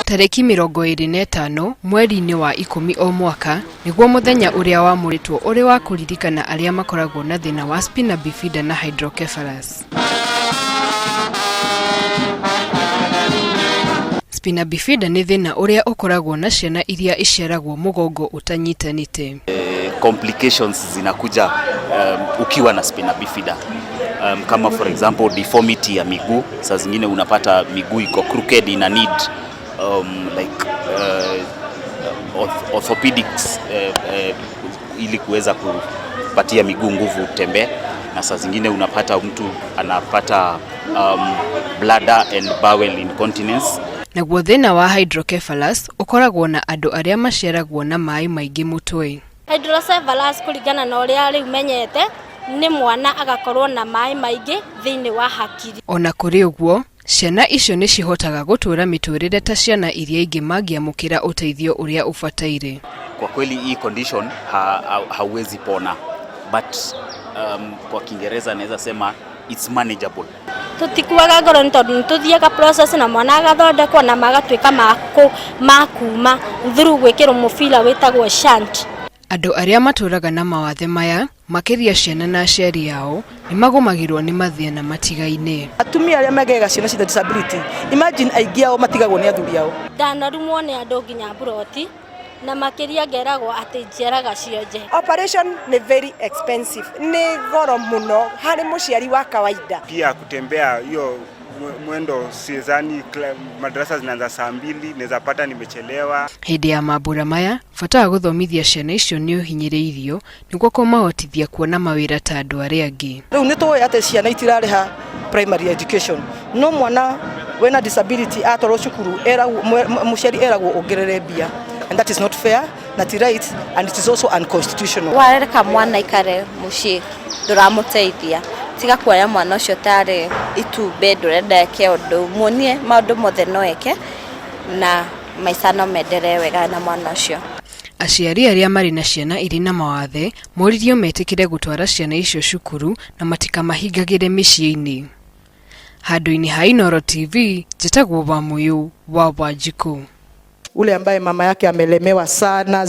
Tariki 25 mweri-inĩ wa 10 o mwaka niguo muthenya uria wamuritwo uri wa kuririkana aria makoragwo na thina wa spina bifida na hydrocephalus. Spina bifida ni thina uria ukoragwo na ciana iria iciaragwo mugongo utanyitanite. Complications zinakuja ukiwa na spina bifida. Kama for example deformity ya miguu, saa zingine unapata miguu iko crooked, ina need orthopedics ili kuweza kupatia miguu nguvu tembea, na saa zingine unapata mtu anapata bladder and bowel incontinence. Naguo thina wa hydrocephalus ukoragwo na andu aria maciaragwo na mai maingi mutwe. Hydrocephalus kuringana na uria riu menyete ni mwana agakorwo na mai maingi thiini wa hakiri. Ona kuri uguo, ciana icio ni cihotaga gutura miturire ta ciana iria ingi mangiamukira uteithio uria ufataire. Kwa kweli hii condition hauwezi pona, but kwa Kiingereza naweza sema it's manageable. Tutikuaga ngoro ni tondu tuthiaga process na mwana agathondekwo na magatwika makuma through gwikirwo mubira witagwo shunt. Andu aria maturaga na mawathe maya makiria ciana na aciari yao ni magumagirwo ni mathina matigaine. Atumia aria magega ciana cina disability, imagine aingi ao matigagwo ni athuri ao. Ndanarumwo ni andu nginya broti na makiria ngeragwo ati njiaraga cionje. Operation ni very expensive, ni goro muno hari muciari wa kawaida. Pia kutembea hiyo mwendo sizani, madrasa zinaanza saa 2, naweza pata nimechelewa. Hindi ya mabura maya bata wa guthomithia ciana icio ni uhinyiriirio niguo kumahotithia kuona mawira ta andu aria angi. Riu ni tuwe ate ciana itirariha primary education, no mwana wena disability atoro cukuru era muciari eragwo ongerere bia, and that is not fair, not right, and it is also unconstitutional. Warereka mwana ikare muci nduramuteithia tiga kuoya mwana ucio tare itumbe ndurenda eke undu muonie maundu mothe no eke na maica no menderee wega na mwana ucio. Aciari aria mari na ciana iri na mawathe moririo metikire gutwara ciana icio cukuru na matikamahingagire micii-ini. Handu-ini ha Inooro TV, njitagwo Wamuyu wa Wanjiku. Ule ambaye mama yake amelemewa sana.